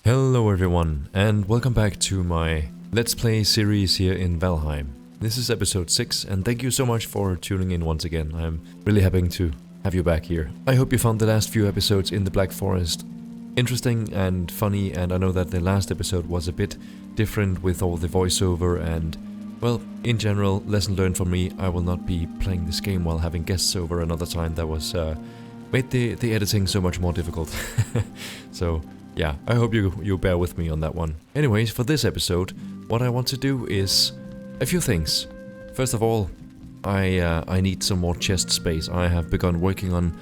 Hello everyone, and welcome back to my Let's Play series here in Valheim. This is episode 6, and thank you so much for tuning in once again. I'm really happy to have you back here. I hope you found the last few episodes in the Black Forest interesting and funny, and I know that the last episode was a bit different with all the voiceover and, well, in general, lesson learned from me. I will not be playing this game while having guests over another time. That was made the editing so much more difficult. So yeah, I hope you bear with me on that one. Anyways, for this episode, what I want to do is a few things. First of all, I need some more chest space. I have begun working on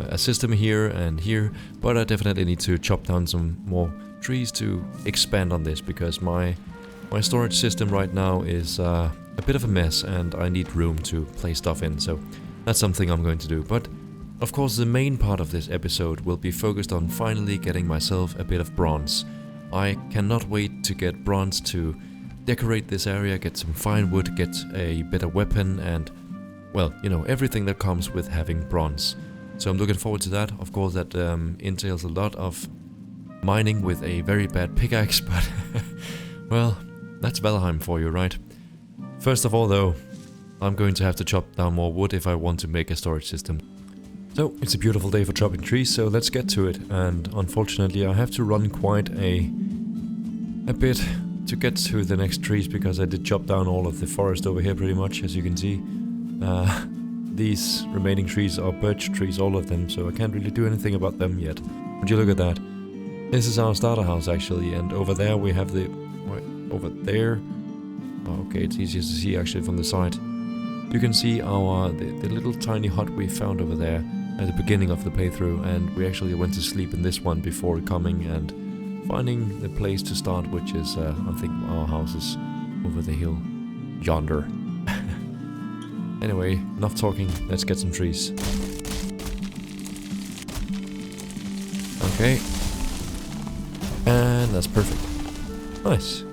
a system here and here, but I definitely need to chop down some more trees to expand on this, because my storage system right now is a bit of a mess and I need room to place stuff in, so that's something I'm going to do. But of course, the main part of this episode will be focused on finally getting myself a bit of bronze. I cannot wait to get bronze to decorate this area, get some fine wood, get a better weapon, and, well, you know, everything that comes with having bronze. So I'm looking forward to that. Of course, that entails a lot of mining with a very bad pickaxe, but, well, that's Valheim for you, right? First of all, though, I'm going to have to chop down more wood if I want to make a storage system. So, it's a beautiful day for chopping trees, so let's get to it. And unfortunately, I have to run quite a bit to get to the next trees, because I did chop down all of the forest over here pretty much, as you can see. These remaining trees are birch trees, all of them, so I can't really do anything about them yet. Would you look at that? This is our starter house, actually, and over there we have the... over there... Oh, okay, it's easier to see actually from the side. You can see the little tiny hut we found over there at the beginning of the playthrough, and we actually went to sleep in this one before coming and finding the place to start, which is, I think our house is over the hill yonder. Anyway, enough talking, let's get some trees. Okay. And that's perfect. Nice.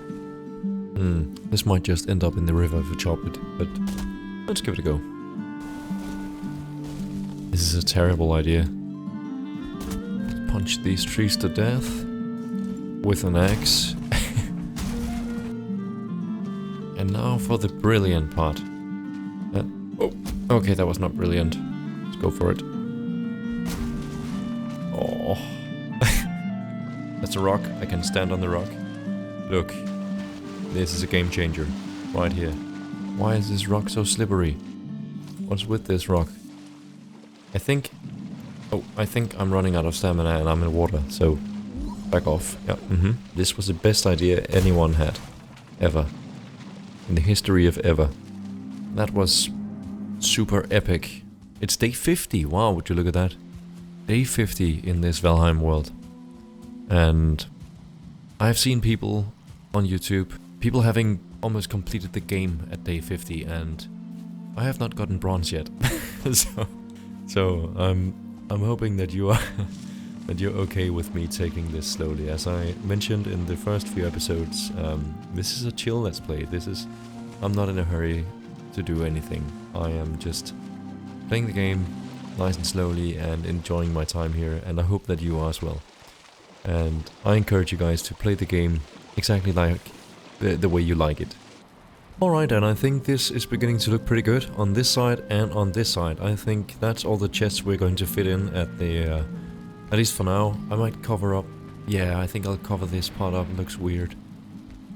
This might just end up in the river if we chop it, but let's give it a go. This is a terrible idea. Punch these trees to death with an axe. And now for the brilliant part. Oh, okay, that was not brilliant. Let's go for it. Oh. That's a rock. I can stand on the rock. Look. This is a game changer. Right here. Why is this rock so slippery? What's with this rock? I think I'm running out of stamina and I'm in water, so back off. Yeah, This was the best idea anyone had. Ever. In the history of ever. That was super epic. It's day 50. Wow, would you look at that? Day 50 in this Valheim world. And I've seen people on YouTube, people having almost completed the game at day 50, and I have not gotten bronze yet. so I'm hoping that you are that you're okay with me taking this slowly. As I mentioned in the first few episodes, this is a chill let's play. I'm not in a hurry to do anything. I am just playing the game nice and slowly and enjoying my time here, and I hope that you are as well. And I encourage you guys to play the game exactly like the way you like it. Alright, and I think this is beginning to look pretty good on this side and on this side. I think that's all the chests we're going to fit in at least for now. I might cover up. Yeah, I think I'll cover this part up. It looks weird.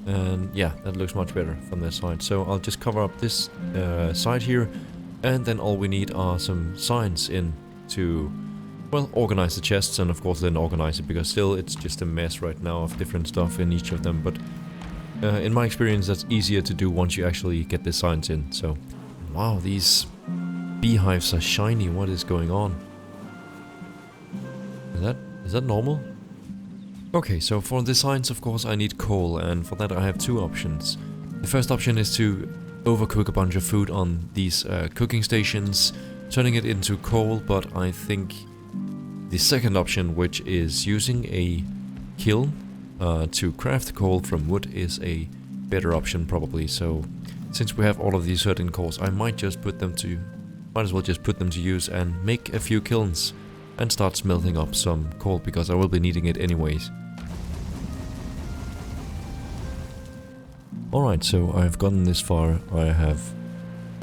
And yeah, that looks much better from this side. So I'll just cover up this side here, and then all we need are some signs in to, well, organize the chests, and of course then organize it, because still it's just a mess right now of different stuff in each of them. But in my experience, that's easier to do once you actually get the signs in. So, wow, these beehives are shiny. What is going on? Is that normal? Okay, so for the signs, of course, I need coal, and for that I have two options. The first option is to overcook a bunch of food on these cooking stations, turning it into coal, but I think the second option, which is using a kiln to craft coal from wood, is a better option probably. So since we have all of these certain coals, I might as well just put them to use and make a few kilns and start smelting up some coal, because I will be needing it anyways. Alright, so I've gotten this far. I have...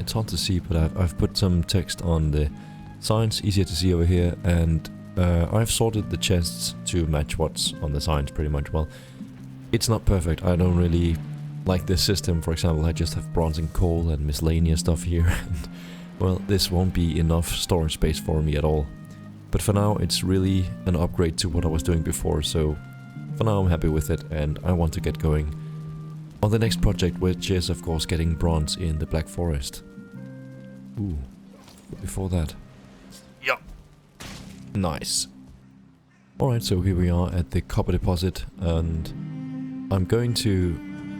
It's hard to see, but I've put some text on the signs, easier to see over here, and I've sorted the chests to match what's on the signs pretty much. Well, it's not perfect. I don't really like this system. For example, I just have bronze and coal and miscellaneous stuff here, and well, this won't be enough storage space for me at all. But for now, it's really an upgrade to what I was doing before, so for now I'm happy with it, and I want to get going on the next project, which is of course getting bronze in the Black Forest. Ooh, but before that... Yeah. Nice. Alright, so here we are at the copper deposit, and I'm going to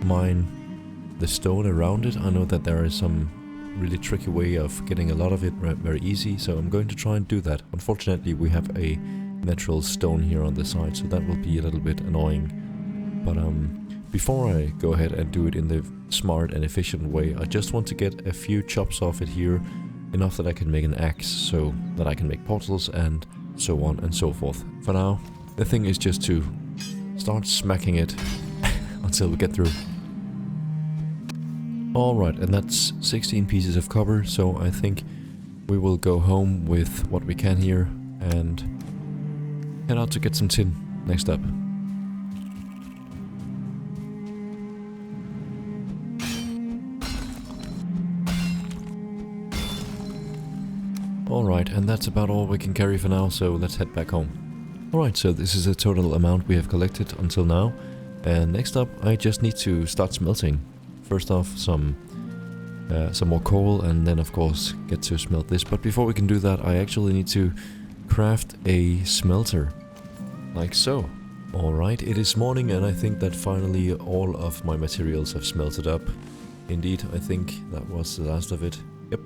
mine the stone around it. I know that there is some really tricky way of getting a lot of it very easy, so I'm going to try and do that. Unfortunately, we have a natural stone here on the side, so that will be a little bit annoying. But before I go ahead and do it in the smart and efficient way, I just want to get a few chops off it here, enough that I can make an axe, so that I can make portals and so on and so forth. For now, the thing is just to start smacking it until we get through. Alright, and that's 16 pieces of copper, so I think we will go home with what we can here and head out to get some tin next up. Alright, and that's about all we can carry for now, so let's head back home. Alright, so this is the total amount we have collected until now, and next up I just need to start smelting. First off, some more coal, and then of course get to smelt this. But before we can do that, I actually need to craft a smelter, like so. Alright, it is morning, and I think that finally all of my materials have smelted up. Indeed, I think that was the last of it. Yep.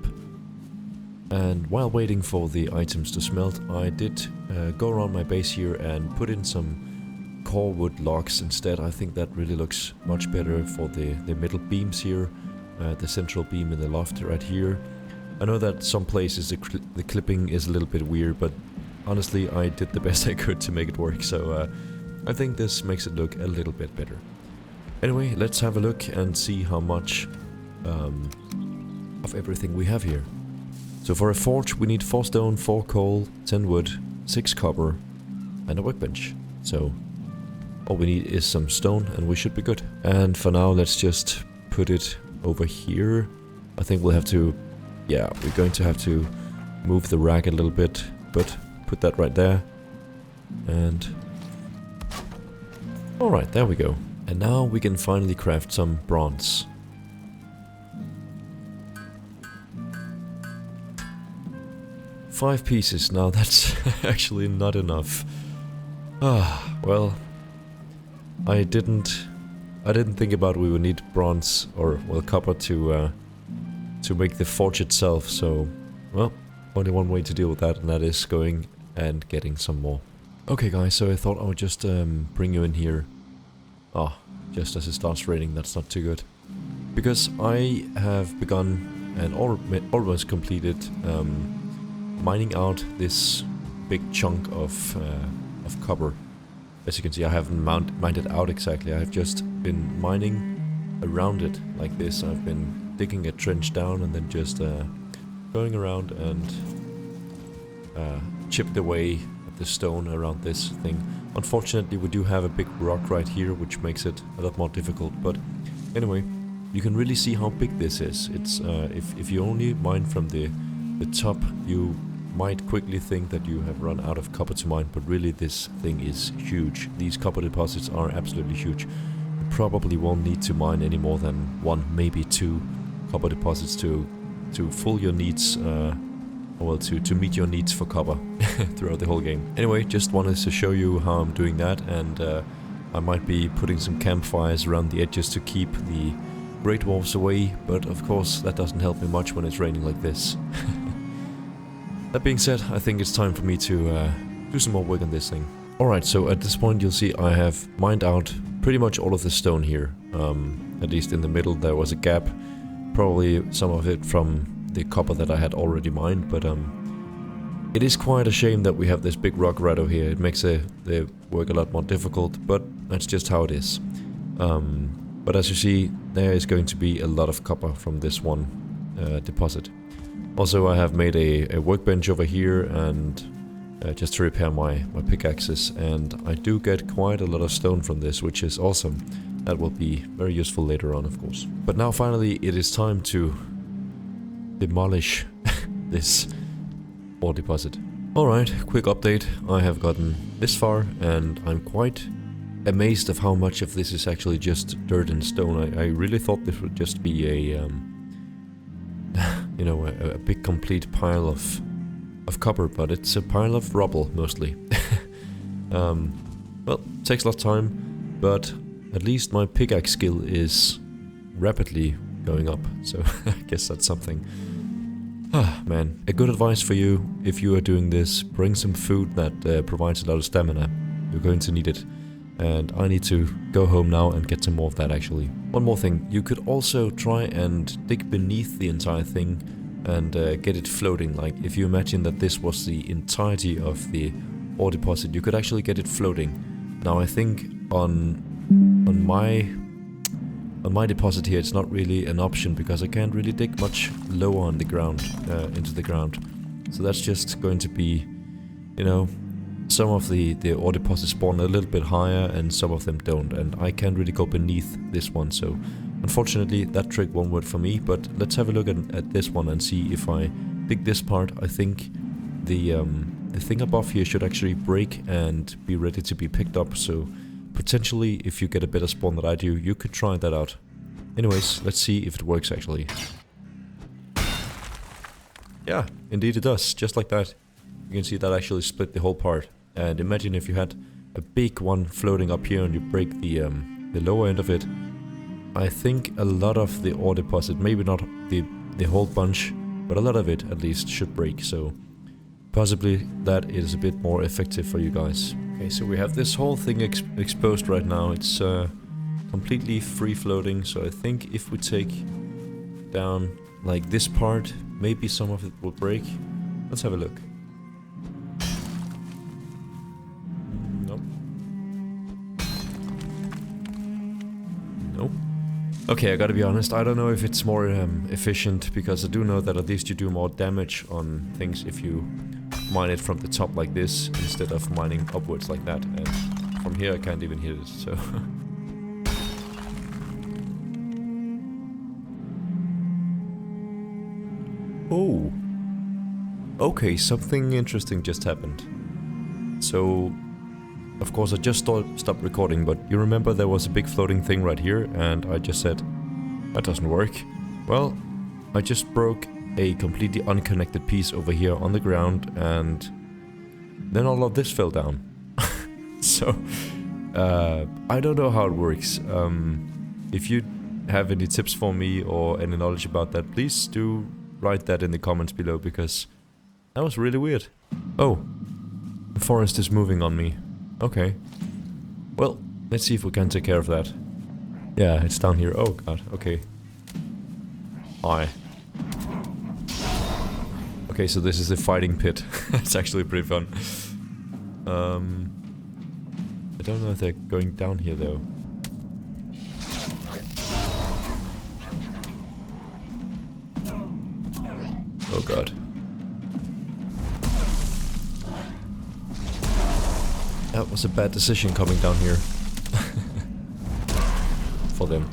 And while waiting for the items to smelt, I did go around my base here and put in some core wood logs instead. I think that really looks much better for the middle beams here, the central beam in the loft right here. I know that some places the clipping is a little bit weird, but honestly I did the best I could to make it work, so I think this makes it look a little bit better. Anyway, let's have a look and see how much of everything we have here. So for a forge we need 4 stone, 4 coal, 10 wood, 6 copper and a workbench. So all we need is some stone and we should be good. And for now let's just put it over here. I think we'll have to, yeah, we're going to have to move the rack a little bit, but put that right there. And alright, there we go. And now we can finally craft some bronze. Five pieces, now that's actually not enough. Ah, well, I didn't think about we would need bronze or, well, copper to make the forge itself, so, well, only one way to deal with that, and that is going and getting some more. Okay guys, so I thought I would just bring you in here. Ah, just as it starts raining, that's not too good. Because I have begun and almost completed mining out this big chunk of copper. As you can see, I haven't mined it out exactly. I have just been mining around it like this. I've been digging a trench down and then just going around and chipped away at the stone around this thing. Unfortunately, we do have a big rock right here, which makes it a lot more difficult. But anyway, you can really see how big this is. It's if you only mine from the top, you might quickly think that you have run out of copper to mine, but really this thing is huge. These copper deposits are absolutely huge. You probably won't need to mine any more than 1, maybe 2 copper deposits to fill your needs, well, to meet your needs for copper throughout the whole game. Anyway, just wanted to show you how I'm doing that, and I might be putting some campfires around the edges to keep the Great Dwarfs away, but of course that doesn't help me much when it's raining like this. That being said, I think it's time for me to do some more work on this thing. Alright, so at this point you'll see I have mined out pretty much all of the stone here. At least in the middle there was a gap. Probably some of it from the copper that I had already mined, but it is quite a shame that we have this big rock right over here. It makes the work a lot more difficult, but that's just how it is. But as you see, there is going to be a lot of copper from this one deposit. Also, I have made a workbench over here, and just to repair my pickaxes, and I do get quite a lot of stone from this, which is awesome. That will be very useful later on, of course. But now finally it is time to demolish this ore deposit. Alright, quick update. I have gotten this far, and I'm quite amazed of how much of this is actually just dirt and stone. I really thought this would just be a you know, a big complete pile of copper, but it's a pile of rubble mostly. Well, it takes a lot of time, but at least my pickaxe skill is rapidly going up, so I guess that's something. Ah, man, a good advice for you if you are doing this: bring some food that provides a lot of stamina. You're going to need it. And I need to go home now and get some more of that, actually. One more thing, you could also try and dig beneath the entire thing and get it floating. Like, if you imagine that this was the entirety of the ore deposit, you could actually get it floating. Now, I think on my deposit here, it's not really an option because I can't really dig much lower on the ground, into the ground. So that's just going to be, you know, some of the ore deposits spawn a little bit higher and some of them don't, and I can't really go beneath this one, so unfortunately that trick won't work for me. But let's have a look at this one and see if I dig this part. I think the thing above here should actually break and be ready to be picked up, so potentially if you get a better spawn than I do, you could try that out. Anyways, let's see if it works actually. Yeah, indeed it does, just like that. You can see that actually split the whole part. And imagine if you had a big one floating up here and you break the lower end of it. I think a lot of the ore deposit, maybe not the whole bunch, but a lot of it at least should break. So possibly that is a bit more effective for you guys. Okay, so we have this whole thing exposed right now. It's completely free floating. So I think if we take down like this part, maybe some of it will break. Let's have a look. Okay, I gotta be honest, I don't know if it's more efficient, because I do know that at least you do more damage on things if you mine it from the top like this, instead of mining upwards like that, and from here I can't even hit it, so... Oh! Okay, something interesting just happened. So... Of course, I just stopped recording, but you remember there was a big floating thing right here, and I just said, that doesn't work. Well, I just broke a completely unconnected piece over here on the ground, and then all of this fell down. So, I don't know how it works. If you have any tips for me or any knowledge about that, please do write that in the comments below, because that was really weird. Oh, the forest is moving on me. Okay. Well, let's see if we can take care of that. Yeah, it's down here. Oh god, okay. Hi. Okay, so this is the fighting pit. It's actually pretty fun. I don't know if they're going down here though. Oh god. That was a bad decision coming down here. For them.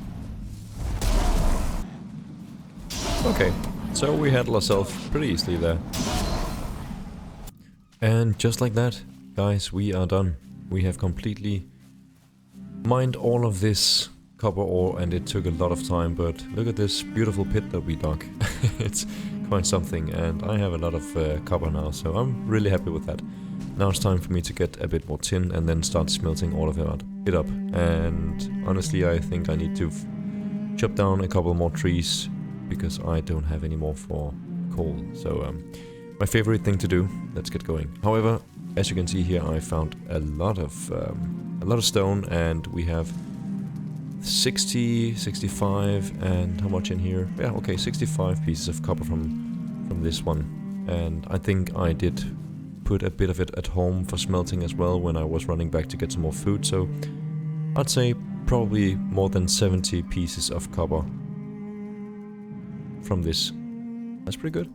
Okay, so we handle ourselves pretty easily there. And just like that, guys, we are done. We have completely mined all of this copper ore, and it took a lot of time, but look at this beautiful pit that we dug. It's quite something, and I have a lot of copper now, so I'm really happy with that. Now it's time for me to get a bit more tin and then start smelting all of it up. And honestly, I think I need to chop down a couple more trees, because I don't have any more for coal. So my favorite thing to do. Let's get going. However, as you can see here, I found a lot of stone, and we have 60, 65, and how much in here? Yeah, okay, 65 pieces of copper from this one. And I think I did put a bit of it at home for smelting as well when I was running back to get some more food, so I'd say probably more than 70 pieces of copper from this. That's pretty good.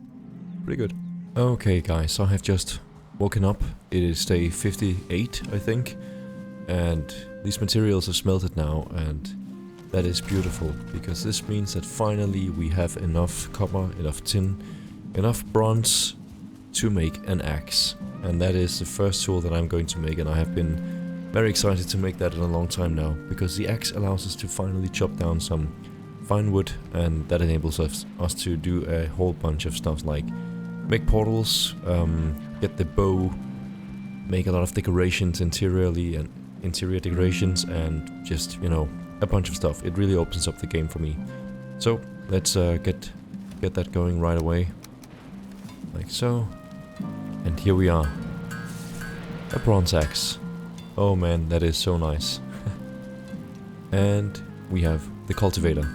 Pretty good. Okay guys, I have just woken up. It is day 58, I think. And these materials are smelted now, and that is beautiful, because this means that finally we have enough copper, enough tin, enough bronze to make an axe. And that is the first tool that I'm going to make, and I have been very excited to make that in a long time now, because the axe allows us to finally chop down some fine wood, and that enables us to do a whole bunch of stuff like make portals, get the bow, make a lot of decorations interiorly and interior decorations, and just, you know, a bunch of stuff. It really opens up the game for me. So let's get that going right away, like so. And here we are, a bronze axe. Oh man, that is so nice. And we have the cultivator.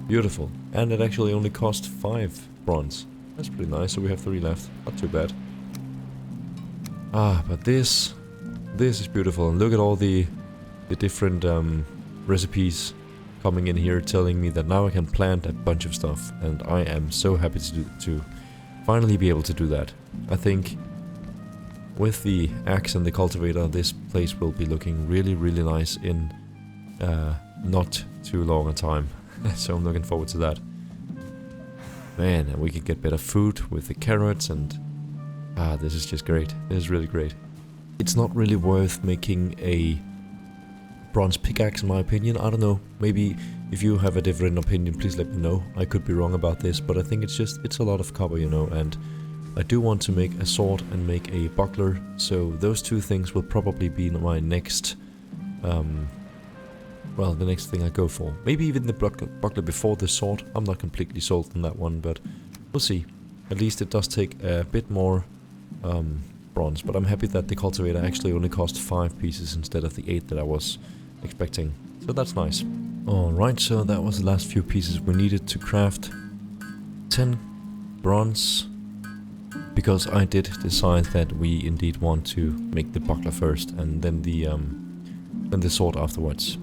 Beautiful. And it actually only cost 5 bronze. That's pretty nice. So we have 3 left. Not too bad. Ah, but this is beautiful. And look at all the different recipes coming in here, telling me that now I can plant a bunch of stuff. And I am so happy to finally be able to do that. I think with the axe and the cultivator, this place will be looking really, really nice in not too long a time. So I'm looking forward to that. Man, and we can get better food with the carrots, and this is just great. This is really great. It's not really worth making a bronze pickaxe in my opinion. I don't know, maybe if you have a different opinion, please let me know. I could be wrong about this, but I think it's a lot of copper, you know, and I do want to make a sword and make a buckler, so those two things will probably be my next, well, the next thing I go for. Maybe even the buckler before the sword. I'm not completely sold on that one, but we'll see. At least it does take a bit more bronze, but I'm happy that the cultivator actually only cost 5 pieces instead of the 8 that I was expecting. So that's nice. Alright, so that was the last few pieces we needed to craft 10 bronze, because I did decide that we indeed want to make the buckler first and then the sword afterwards.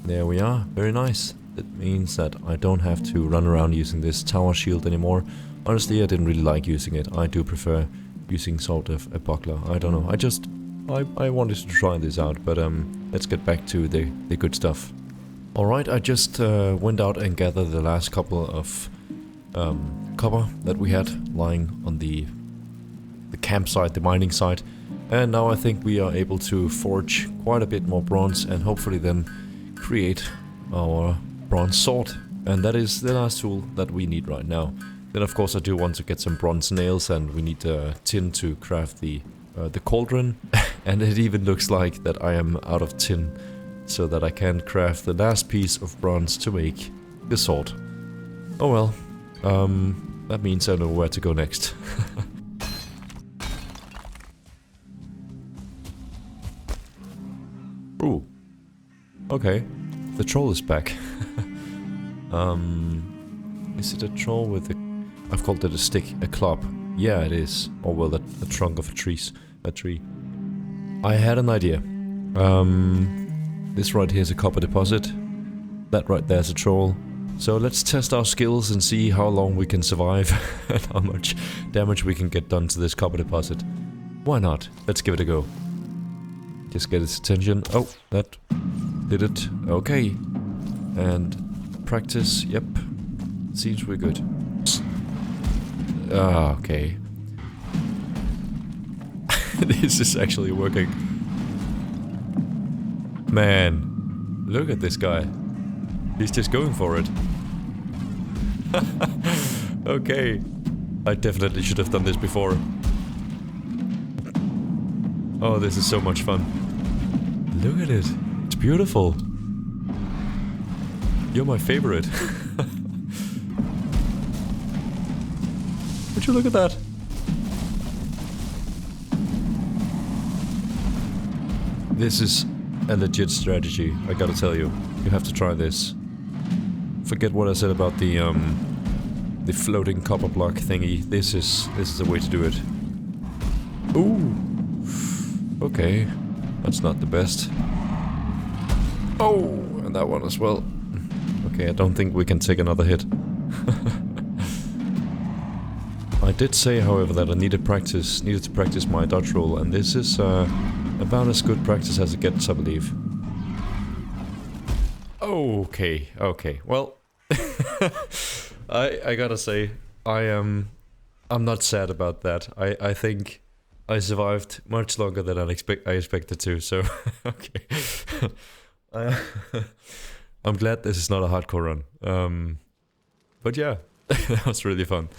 There we are, very nice. That means that I don't have to run around using this tower shield anymore. Honestly, I didn't really like using it. I do prefer using sort of a buckler. I don't know, I wanted to try this out, but let's get back to the good stuff. Alright, I just went out and gathered the last couple of copper that we had lying on the campsite, the mining site, and now I think we are able to forge quite a bit more bronze and hopefully then create our bronze sword. And that is the last tool that we need right now. Then of course I do want to get some bronze nails, and we need tin to craft the cauldron. And it even looks like that I am out of tin, so that I can craft the last piece of bronze to make the sword. Oh well, that means I know where to go next. Ooh. Okay, the troll is back. Is it a troll with a... I've called it a stick, a club. Yeah, it is. Or well, a trunk of a tree. I had an idea. This right here is a copper deposit. That right there is a troll. So let's test our skills and see how long we can survive and how much damage we can get done to this copper deposit. Why not? Let's give it a go. Just get its attention. Oh, that did it. Okay. And practice. Yep. Seems we're good. Ah, okay. This is actually working. Man, look at this guy. He's just going for it. Okay. I definitely should have done this before. Oh, this is so much fun. Look at it. It's beautiful. You're my favorite. Would you look at that? This is a legit strategy, I gotta tell you. You have to try this. Forget what I said about the floating copper block thingy. This is the way to do it. Ooh. Okay. That's not the best. Oh, and that one as well. Okay, I don't think we can take another hit. I did say, however, that I needed to practice my dodge roll, and this is about as good practice as it gets, I believe. Okay, okay. Well, I gotta say, I'm not sad about that. I think I survived much longer than I expected to. So okay. I'm glad this is not a hardcore run. But yeah, that was really fun.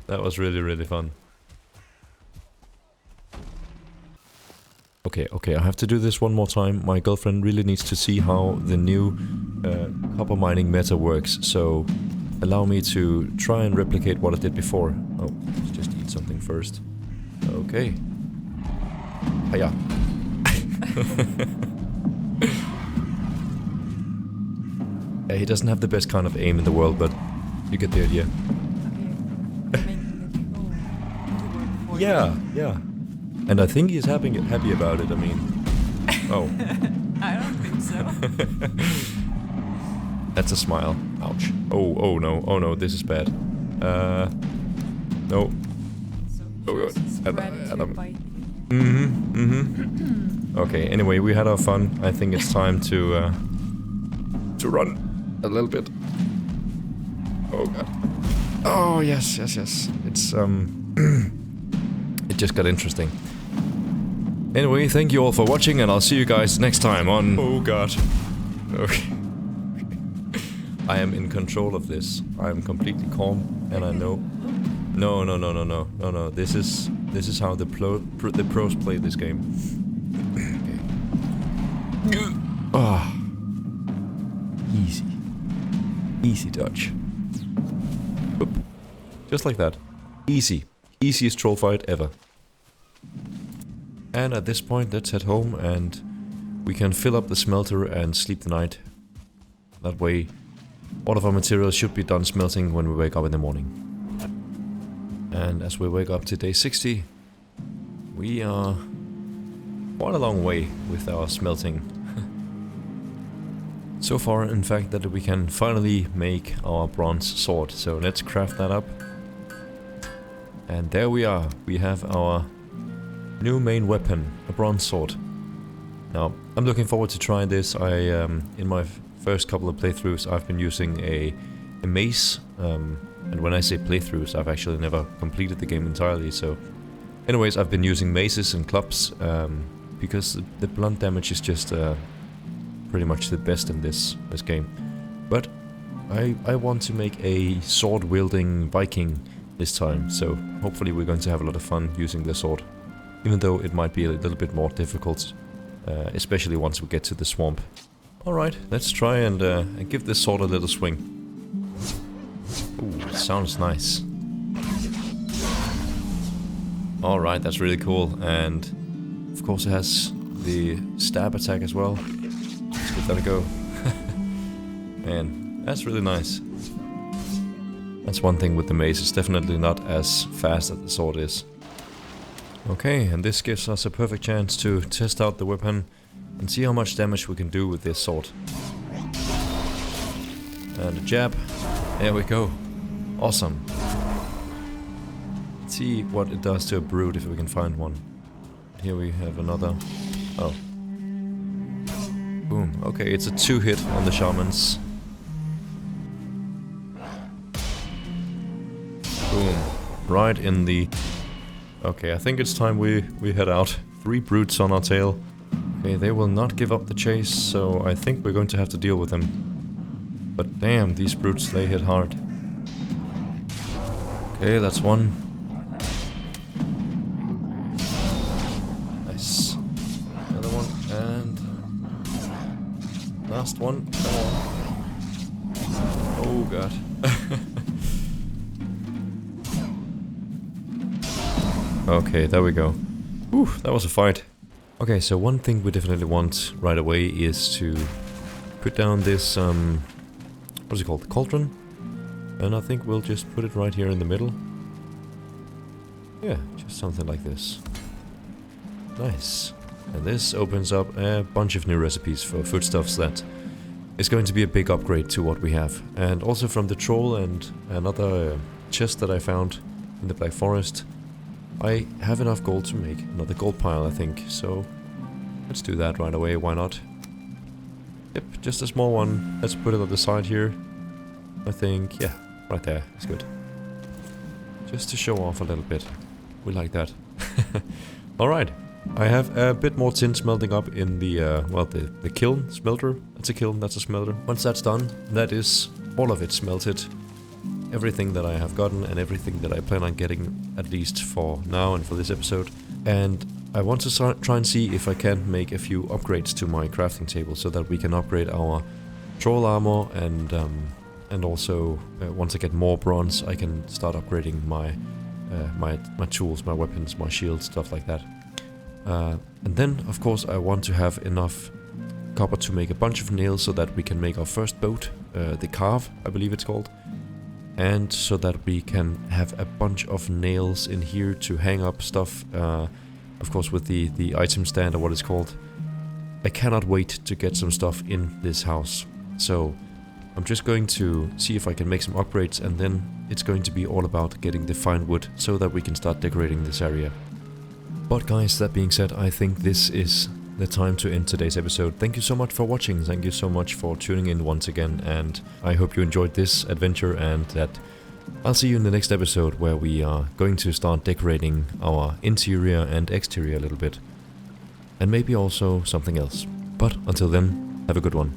That was really, really fun. Okay, okay, I have to do this one more time. My girlfriend really needs to see how the new copper mining meta works, so allow me to try and replicate what I did before. Oh, let's just eat something first. Okay. Hiya. Yeah, he doesn't have the best kind of aim in the world, but you get the idea. Yeah, yeah. And I think he's happy about it, I mean... Oh. I don't think so. That's a smile. Ouch. Oh, oh no, this is bad. No. Oh god. Okay, anyway, we had our fun. I think it's time to run a little bit. Oh god. Oh, yes, yes, yes. It's, it just got interesting. Anyway, thank you all for watching, and I'll see you guys next time on... Oh god. Okay. I am in control of this. I am completely calm, and I know... No. This is how the pros play this game. Okay. Ah. Easy. Easy dodge. Oop. Just like that. Easy. Easiest troll fight ever. And at this point, let's head home and we can fill up the smelter and sleep the night. That way, all of our materials should be done smelting when we wake up in the morning. And as we wake up to day 60, we are quite a long way with our smelting. So far, in fact, that we can finally make our bronze sword. So let's craft that up. And there we are. We have our new main weapon, a bronze sword. Now, I'm looking forward to trying this. In my first couple of playthroughs, I've been using a mace. And when I say playthroughs, I've actually never completed the game entirely. So, anyways, I've been using maces and clubs because the blunt damage is just pretty much the best in this game. But I want to make a sword-wielding Viking this time, so hopefully we're going to have a lot of fun using the sword. Even though it might be a little bit more difficult, especially once we get to the swamp. Alright, let's try and give this sword a little swing. Ooh, sounds nice. Alright, that's really cool, and of course it has the stab attack as well. Let's give that a go. Man, that's really nice. That's one thing with the mace, it's definitely not as fast as the sword is. Okay, and this gives us a perfect chance to test out the weapon and see how much damage we can do with this sword. And a jab. There we go. Awesome. Let's see what it does to a brute if we can find one. Here we have another. Oh. Boom. Okay, it's a 2-hit on the shamans. Boom. Right in the... Okay, I think it's time we head out. 3 brutes on our tail. Okay, they will not give up the chase, so I think we're going to have to deal with them. But damn, these brutes, they hit hard. Okay, that's one. Nice. Another one, and... last one. Come on. Oh god. Okay, there we go. Whew, that was a fight. Okay, so one thing we definitely want right away is to put down this, what is it called? Cauldron? And I think we'll just put it right here in the middle. Yeah, just something like this. Nice. And this opens up a bunch of new recipes for foodstuffs that is going to be a big upgrade to what we have. And also from the troll and another chest that I found in the Black Forest, I have enough gold to make another gold pile, I think. So let's do that right away, why not? Yep, just a small one. Let's put it on the side here. I think, yeah, right there, that's good. Just to show off a little bit. We like that. Alright, I have a bit more tin smelting up in the, well, the kiln smelter. That's a kiln, that's a smelter. Once that's done, that is all of it smelted. Everything that I have gotten and everything that I plan on getting, at least for now and for this episode. And I want to try and see if I can make a few upgrades to my crafting table so that we can upgrade our troll armor and also once I get more bronze I can start upgrading my my tools, my weapons, my shields, stuff like that. And then of course I want to have enough copper to make a bunch of nails so that we can make our first boat, the carve I believe it's called. And so that we can have a bunch of nails in here to hang up stuff, of course with the item stand or what it's called. I cannot wait to get some stuff in this house. So I'm just going to see if I can make some upgrades, and then it's going to be all about getting the fine wood so that we can start decorating this area. But guys, that being said, I think this is the time to end today's episode. Thank you so much for watching, thank you so much for tuning in once again, and I hope you enjoyed this adventure and that I'll see you in the next episode where we are going to start decorating our interior and exterior a little bit. And maybe also something else. But until then, have a good one.